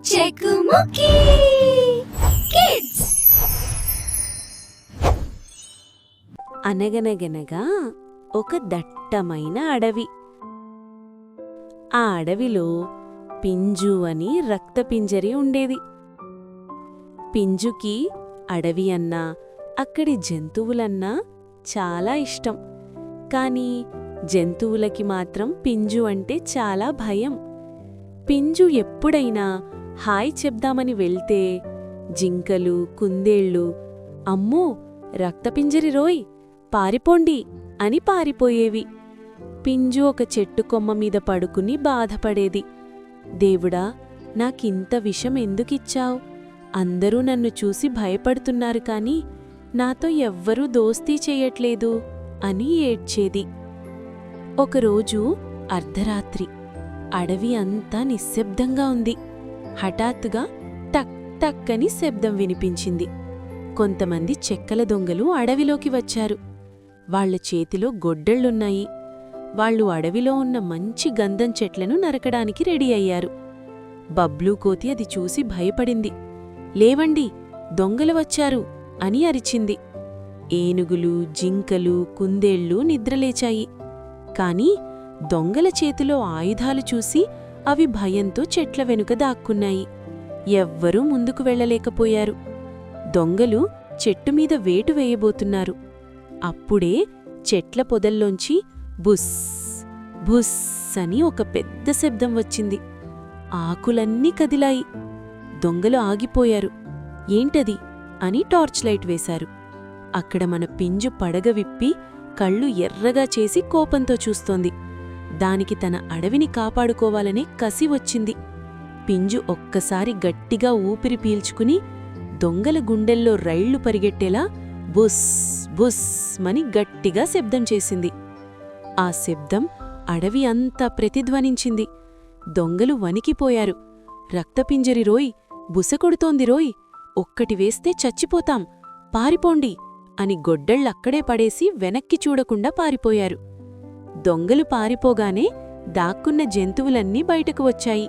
చెకుముకి kids. అనగనగనగా ఒక దట్టమైన అడవి. ఆ అడవిలో పింజు అని రక్తపింజరి ఉండేది. పింజుకి అడవి అన్నా అక్కడి జంతువులన్నా చాలా ఇష్టం. కాని జంతువులకి మాత్రం పింజు అంటే చాలా భయం. పింజు ఎప్పుడైనా హాయ్ చెప్దామని వెళ్తే జింకలు, కుందేళ్ళు అమ్మో రక్తపింజరి రోయ్ పారిపోండి అని పారిపోయేవి. పింజు ఒక చెట్టు కొమ్మ మీద పడుకుని బాధపడేది. దేవుడా, నాకింత విషం ఎందుకిచ్చావ్? అందరూ నన్ను చూసి భయపడుతున్నారు కాని నాతో ఎవ్వరూ దోస్తీ చెయ్యట్లేదు అని ఏడ్చేది. ఒకరోజు అర్ధరాత్రి అడవి అంతా నిశ్శబ్దంగా ఉంది. హఠాత్తుగా టక్ టక్ అని శబ్దం వినిపించింది. కొంతమంది చెక్కల దొంగలు అడవిలోకి వచ్చారు. వాళ్ల చేతిలో గొడ్డళ్లున్నాయి. వాళ్లు అడవిలో ఉన్న మంచి గంధం చెట్లను నరకడానికి రెడీ అయ్యారు. బబ్లూ కోతి అది చూసి భయపడింది. లేవండి, దొంగలు వచ్చారు అని అరిచింది. ఏనుగులు, జింకలు, కుందేళ్లు నిద్రలేచాయి. కాని దొంగల చేతిలో ఆయుధాలు చూసి అవి భయంతో చెట్ల వెనుక దాక్కున్నాయి. ఎవ్వరూ ముందుకు వెళ్లలేకపోయారు. దొంగలు చెట్టుమీద వేటు వేయబోతున్నారు. అప్పుడే చెట్ల పొదల్లోంచి బుస్ బుస్ అని ఒక పెద్ద శబ్దం వచ్చింది. ఆకులన్నీ కదిలాయి. దొంగలు ఆగిపోయారు. ఏంటది అని టార్చ్ లైట్ వేశారు. అక్కడ మన పింజు పడగ విప్పి కళ్ళు ఎర్రగా చేసి కోపంతో చూస్తోంది. దానికి తన అడవిని కాపాడుకోవాలనే కసి వచ్చింది. పింజు ఒక్కసారి గట్టిగా ఊపిరి పీల్చుకుని దొంగల గుండెల్లో రైళ్లు పరిగెట్టేలా బుస్ బుస్ మని గట్టిగా శబ్దం చేసింది. ఆ శబ్దం అడవి అంతా ప్రతిధ్వనించింది. దొంగలు వణికిపోయారు. రక్తపింజరి రోయ్, బుసకొడుతోంది రోయ్, ఒక్కటి వేస్తే చచ్చిపోతాం, పారిపోండి అని గొడ్డళ్ళక్కడే పడేసి వెనక్కి చూడకుండా పారిపోయారు. దొంగలు పారిపోగానే దాక్కున్న జంతువులన్నీ బయటకు వచ్చాయి.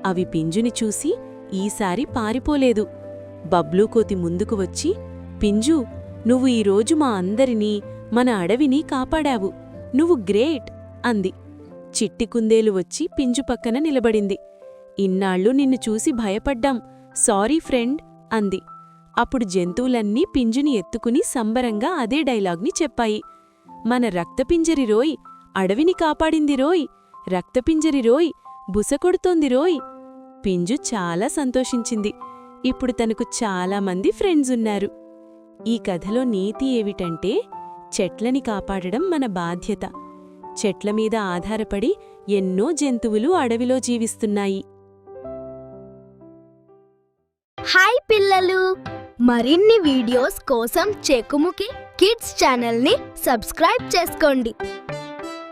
అవి పింజుని చూసి ఈసారి పారిపోలేదు. బబ్లూ కోతి ముందుకు వచ్చి, పింజు, నువ్వు ఈరోజు మా అందరినీ, మన అడవిని కాపాడావు. నువ్వు గ్రేట్ అంది. చిట్టి కుందేలు వచ్చి పింజు పక్కన నిలబడింది. ఇన్నాళ్ళు నిన్ను చూసి భయపడ్డాం, సారీ ఫ్రెండ్ అంది. అప్పుడు జంతువులన్నీ పింజుని ఎత్తుకుని సంబరంగా అదే డైలాగ్ని చెప్పాయి. మన రక్తపింజరి రోయ్, అడవిని కాపాడింది రోయ్, రక్తపింజరి రోయ్, బుసకొడుతోంది రోయ్. పింజు చాలా సంతోషించింది. ఇప్పుడు తనకు చాలామంది ఫ్రెండ్స్ ఉన్నారు. ఈ కథలో నీతి ఏమిటంటే, చెట్లని కాపాడడం మన బాధ్యత. చెట్లమీద ఆధారపడి ఎన్నో జంతువులు అడవిలో జీవిస్తున్నాయి. హాయ్ పిల్లలు, మరిన్ని వీడియోస్ కోసం చెకుముకి కిడ్స్ ఛానల్ని సబ్స్క్రైబ్ చేసుకోండి.